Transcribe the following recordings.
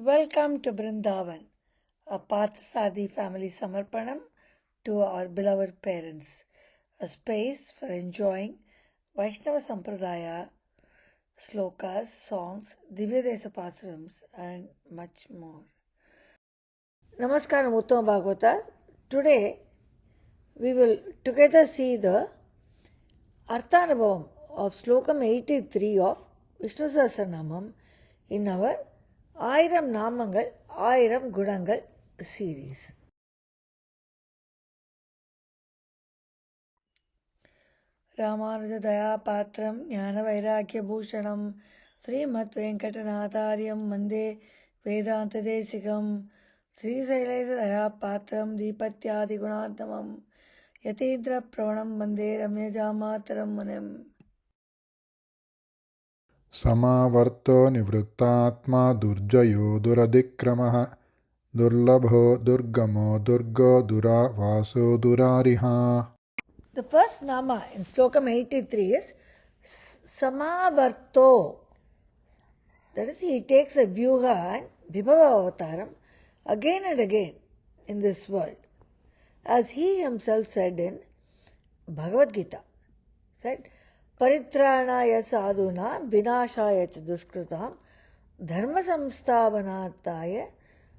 Welcome to Brindavan, a Parthasadi family Samarpanam to our beloved parents, a space for enjoying Vaishnava Sampradaya, Slokas, songs, Divyadesa Pasarams, and much more. Namaskaram Uttama Bhagavata. Today we will together see the Arthanabhavam of Slokam 83 of Vishnu Sahasranamam in our Ayiram Namangal, Ayiram Gunangal series. रामानुजदयापात्रं ज्ञानवैराग्यभूषणं श्रीमद्वेङ्कटनाथार्यं Vande वेदान्तदेशिकं श्रीशैलेशदयापात्रं दीपत्यादिगुणात्मकं यतीन्द्रप्रवणं Vande रम्यजामातरं मुनिम् समावर्तो निवृत्तात्मा दुर्जयो दुरधिक्रमः दुर्लभो दुर्गमो दुर्गो दुरावासो दुरारिहा. The first nama in Slokam 83 is Samavarto. That is, he takes a Vyuha and Vibhava Avataram again and again in this world. As he himself said in Bhagavad Gita, said, Paritranaya sadhuna vinashaya cha dushkrutam dharma samsthavanarthaya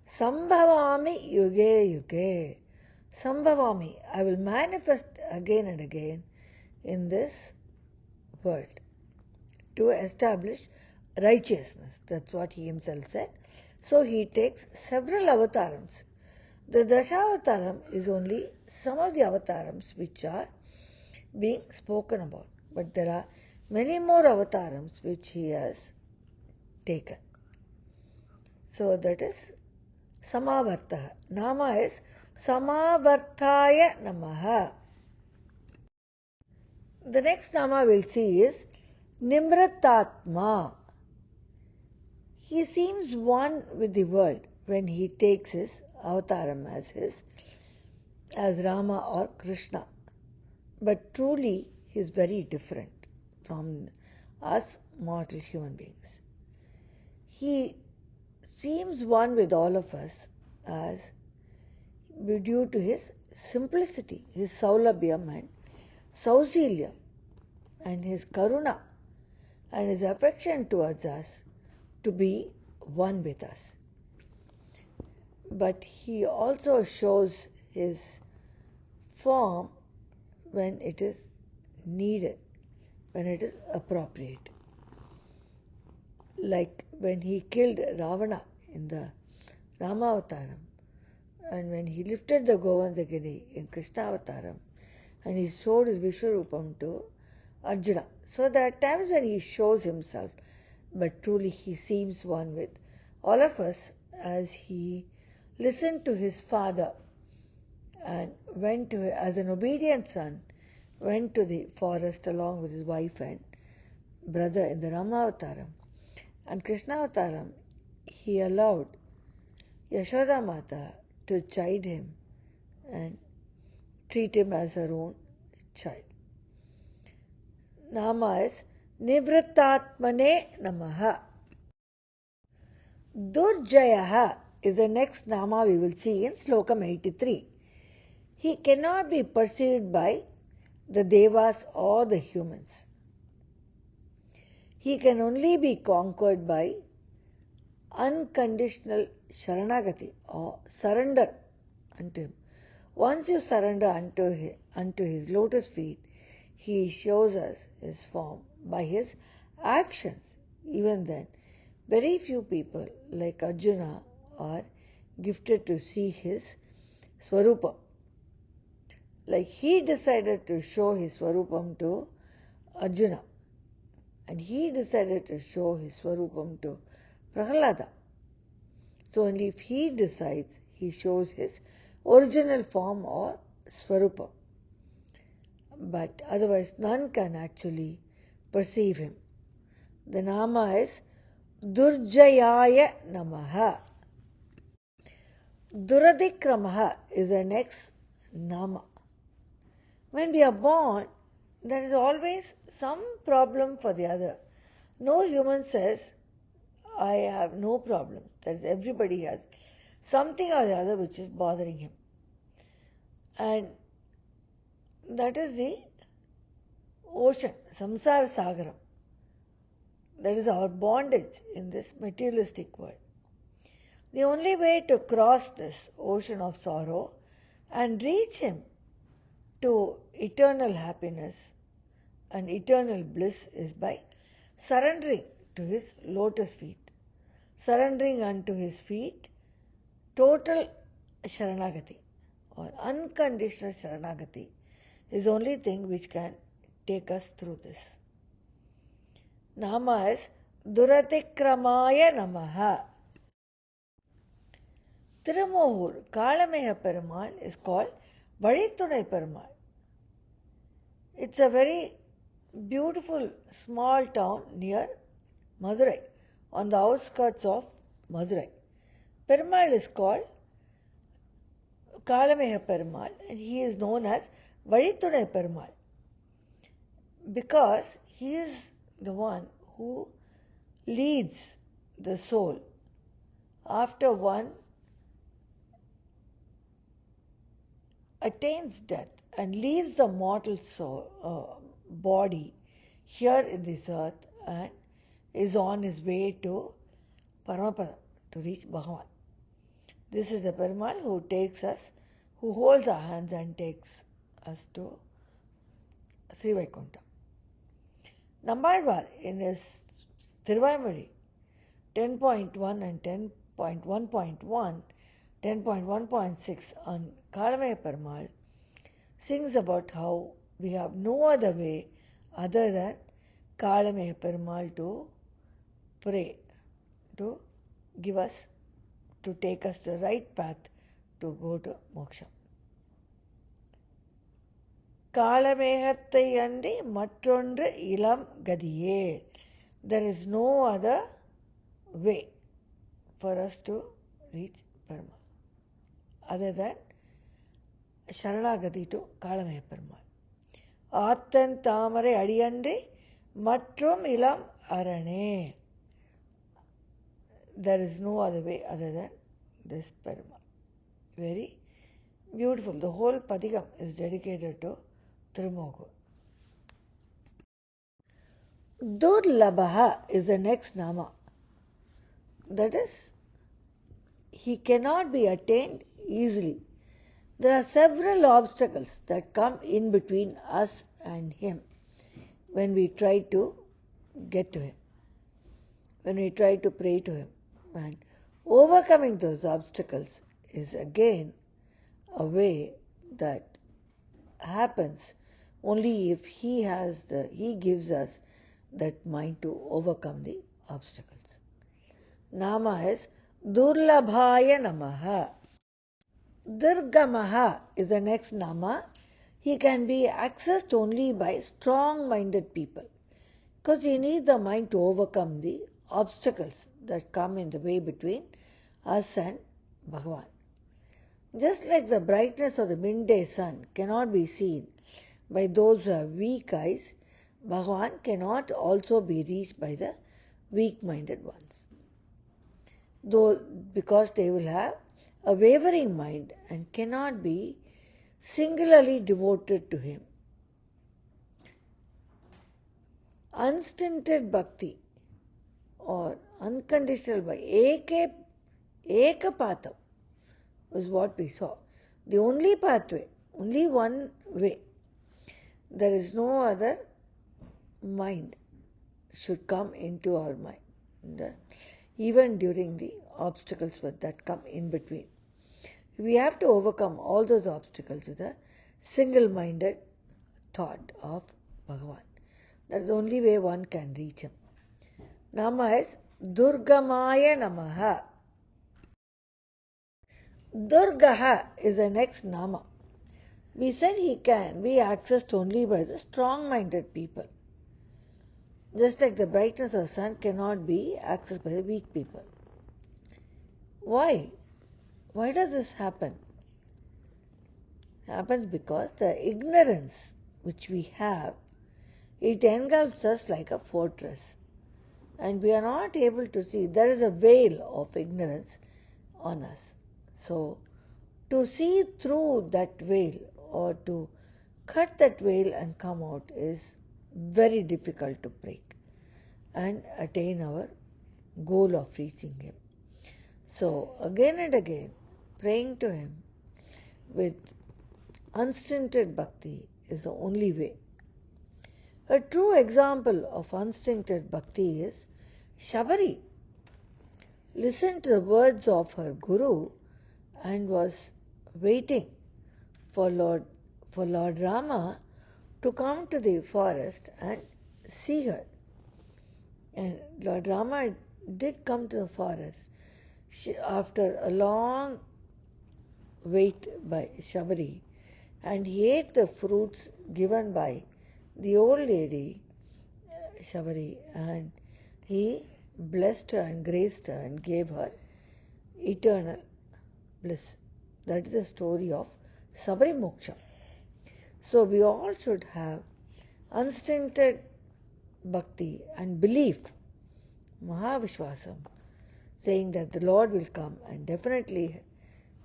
sambhavami yuge yuge. Sambhavami, I will manifest again and again in this world to establish righteousness. That's what he himself said. So he takes several avatarams. The Dashavataram is only some of the avatarams which are being spoken about. But there are many more avatarams which he has taken. So that is Samavartaha. Nama is Samavarthaya Namaha. The next Nama we'll see is Nimratatma. He seems one with the world when he takes his avataram as Rama or Krishna. But truly he is very different from us mortal human beings. He seems one with all of us as due to his simplicity, his saulabhyam and sausilyam, and his karuna and his affection towards us to be one with us. But he also shows his form when it is needed, when it is appropriate. Like when he killed Ravana in the Ramavataram, and when he lifted the Govindagiri in Krishnavataram, and he showed his Vishwarupam to Arjuna. So there are times when he shows himself, but truly he seems one with all of us as he listened to his father and went to, as an obedient son, went to the forest along with his wife and brother in the Ramavataram. And Krishnavataram, he allowed Yashoda Mata to chide him and treat him as her own child. Nama is Nivrittatmane Namaha. Durjayaha is the next Nama we will see in Slokam 83. He cannot be perceived by the Devas or the humans. He can only be conquered by unconditional Sharanagati or surrender unto him. Once you surrender unto his lotus feet, he shows us his form by his actions. Even then, very few people like Arjuna are gifted to see his Swarupa. Like he decided to show his Swarupam to Arjuna, and he decided to show his Swarupam to Prahalada. So only if he decides, he shows his original form or Swarupa. But otherwise none can actually perceive him. The Nama is Durjayaya Namaha. Duradikramaha is the next Nama. When we are born, there is always some problem for the other. No human says, I have no problem. That is, everybody has something or the other which is bothering him. And that is the ocean, samsara sagaram. That is our bondage in this materialistic world. The only way to cross this ocean of sorrow and reach him to eternal happiness and eternal bliss is by surrendering to his lotus feet. Surrendering unto his feet, total Sharanagati or unconditional Sharanagati is the only thing which can take us through this. Nama is Duratikramaya Namaha. Thirumohur Kalameha Perumal is called Vazhithunai Perumal. It's a very beautiful small town near Madurai, on the outskirts of Madurai. Perumal is called Kalameha Perumal and he is known as Vazhithunai Perumal because he is the one who leads the soul after one attains death and leaves the mortal soul, body here in this earth and is on his way to Paramapada, to reach Bhagavan. This is the Perumal who takes us, who holds our hands and takes us to Sri Vaikuntham. Nammalvar in his Thiruvaimozhi 10.1 and 10.1.1, 10.1.6 on Kalameha Perumal sings about how we have no other way other than Kalameha Perumal to pray, to give us, to take us to the right path to go to moksha. Kalamehathai andi mattondru ilam gadiye. There is no other way for us to reach Perumal other than Sharanagati to Kalameha Perumal. Athan Thamare Adiyandri Matrum Ilam Arane. There is no other way other than this Perumal. Very beautiful. The whole Padikam is dedicated to Thirumogur. Durlabha is the next Nama. That is, he cannot be attained easily. There are several obstacles that come in between us and him when we try to get to him, when we try to pray to him. And overcoming those obstacles is again a way that happens only if he gives us that mind to overcome the obstacles. Nama is Durlabhaya Namaha. Durgamaha is the next Nama. He can be accessed only by strong-minded people because you need the mind to overcome the obstacles that come in the way between us and Bhagavan. Just like the brightness of the midday sun cannot be seen by those who have weak eyes, Bhagavan cannot also be reached by the weak-minded ones, though because they will have a wavering mind and cannot be singularly devoted to him. Unstinted or unconditional bhakti, ekapatam was what we saw. The only pathway, only one way. There is no other mind should come into our mind, even during the obstacles that come in between. We have to overcome all those obstacles with a single-minded thought of Bhagavan. That is the only way one can reach him. Nama is Durgamaya Namaha. Durgaha is the next Nama. We said he can be accessed only by the strong-minded people. Just like the brightness of the sun cannot be accessed by the weak people. Why? Why does this happen? It happens because the ignorance which we have, it engulfs us like a fortress. and we are not able to see. There is a veil of ignorance on us. So, to see through that veil or to cut that veil and come out is very difficult to break and attain our goal of reaching Him. So, again and again, praying to Him with unstinted bhakti is the only way. A true example of unstinted bhakti is Shabari. Listened to the words of her Guru and was waiting for Lord Rama to come to the forest and see her. And Lord Rama did come to the forest after a long wait by Shabari, and he ate the fruits given by the old lady Shabari, and he blessed her and graced her and gave her eternal bliss. That is the story of Sabari Moksha. So we all should have unstinted bhakti and belief, Mahavishwasam, saying that the Lord will come and definitely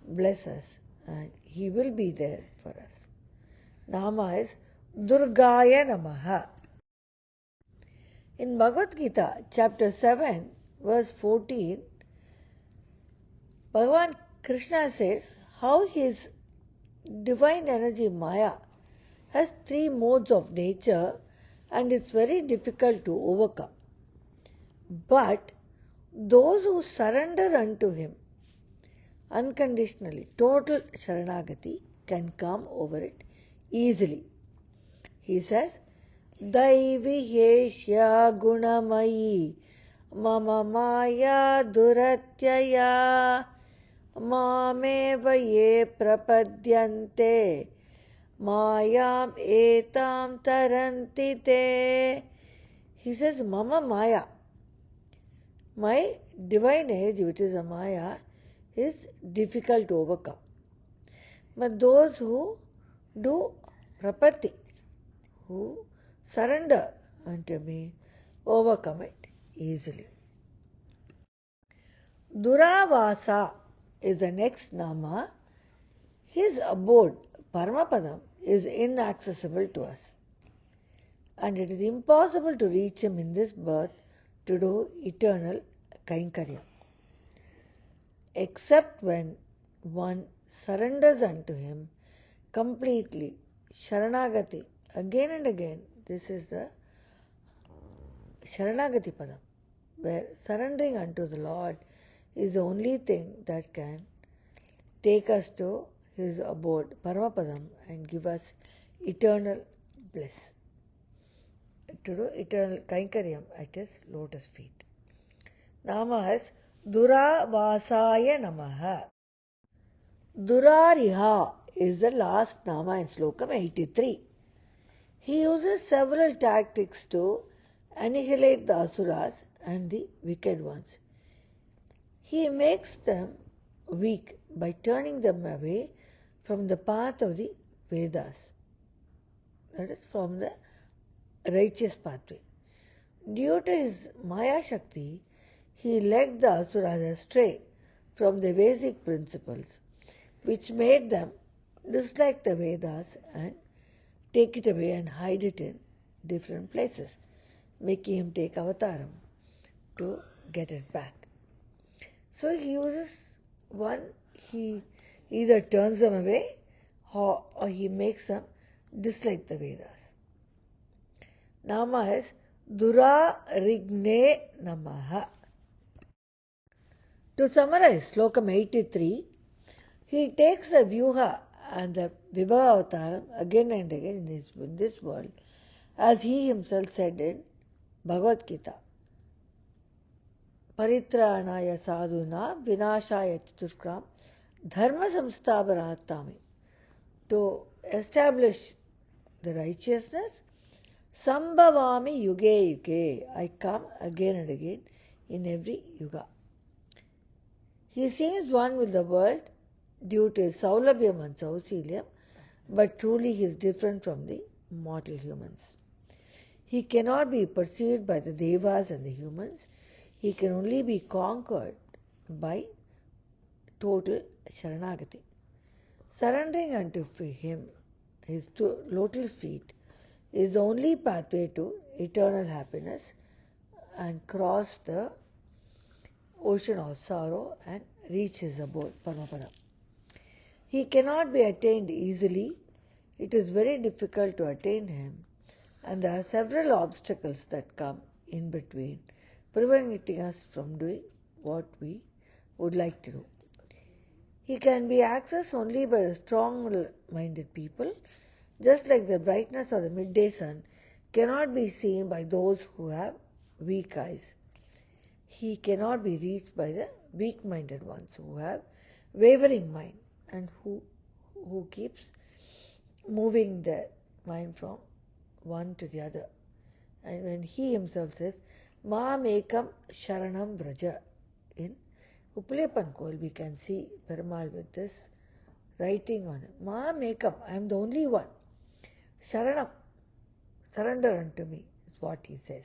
bless us and He will be there for us. Nama is Durgaya Namaha. In Bhagavad Gita, chapter 7, verse 14, Bhagavan Krishna says how his divine energy Maya has three modes of nature and it's very difficult to overcome. But those who surrender unto him unconditionally, total Sharanagati, can come over it easily. He says, Daiviheshya gunamayi mama maya duratyaya mameva ye prapadyante mayam etam tarantite. He says, Mama Maya, my divine age, which is a Maya, is difficult to overcome. But those who do prapatti, who surrender unto me, overcome it easily. Duravasa is the next nama. His abode, Paramapadam, is inaccessible to us. And it is impossible to reach him in this birth to do eternal Kainkarya. Except when one surrenders unto him completely, Sharanagati, again and again. This is the Sharanagati Padam, where surrendering unto the Lord is the only thing that can take us to his abode, Paramapadam, and give us eternal bliss, to do eternal Kainkaryam at his lotus feet. Nama is Duravasaya Namaha. Durariha is the last Nama in Sloka 83. He uses several tactics to annihilate the Asuras and the wicked ones. He makes them weak by turning them away from the path of the Vedas, that is, from the righteous pathway. Due to his Maya Shakti, he led the Asuras astray from the basic principles, which made them dislike the Vedas and take it away and hide it in different places, making him take avataram to get it back. So he uses one, he either turns them away or he makes them dislike the Vedas. Nama is Durarigne Namaha. To summarize Slokam 83, he takes the Vyuha and the Vibhava Avataram again and again in this world, as he himself said in Bhagavad Gita, Paritranaya sadhuna vinashaya chatushkram dharma samsthapanatami. To establish the righteousness, sambhavami yuge yuge, I come again and again in every yuga. He seems one with the world due to his saulabhyam and sausilyam, but truly he is different from the mortal humans. He cannot be pursued by the devas and the humans. He can only be conquered by total Sharanagati. Surrendering unto him his lotus feet is the only pathway to eternal happiness and cross the ocean of sorrow and reach his abode, Paramapada. He cannot be attained easily. It is very difficult to attain him, and there are several obstacles that come in between, preventing us from doing what we would like to do. He can be accessed only by the strong-minded people, just like the brightness of the midday sun cannot be seen by those who have weak eyes. He cannot be reached by the weak-minded ones who have wavering mind and who keeps moving their mind from one to the other. And when he himself says, Maam ekam sharanam vraja, in Uppiliappan Koil we can see Perumal with this writing on it. Maam ekam, I am the only one. Sharanam, surrender unto me, is what he says.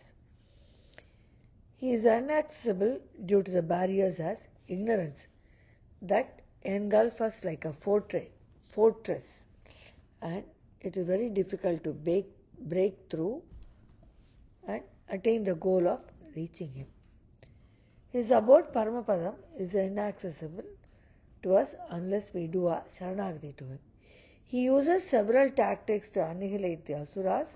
He is inaccessible due to the barriers as ignorance that engulf us like a fortress, and it is very difficult to break through and attain the goal of reaching him. His abode Paramapadam is inaccessible to us unless we do a Sharanagati to him. He uses several tactics to annihilate the asuras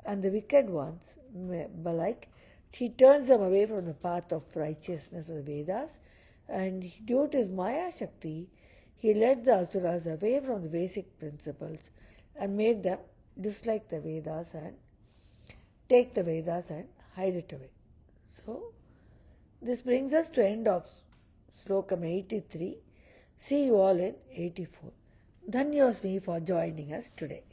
and the wicked ones, like he turns them away from the path of righteousness of the Vedas, and due to his Maya Shakti, he led the asuras away from the basic principles and made them dislike the Vedas and take the Vedas and hide it away. So, this brings us to end of Slokam 83. See you all in 84. Dhanyosmi for joining us today.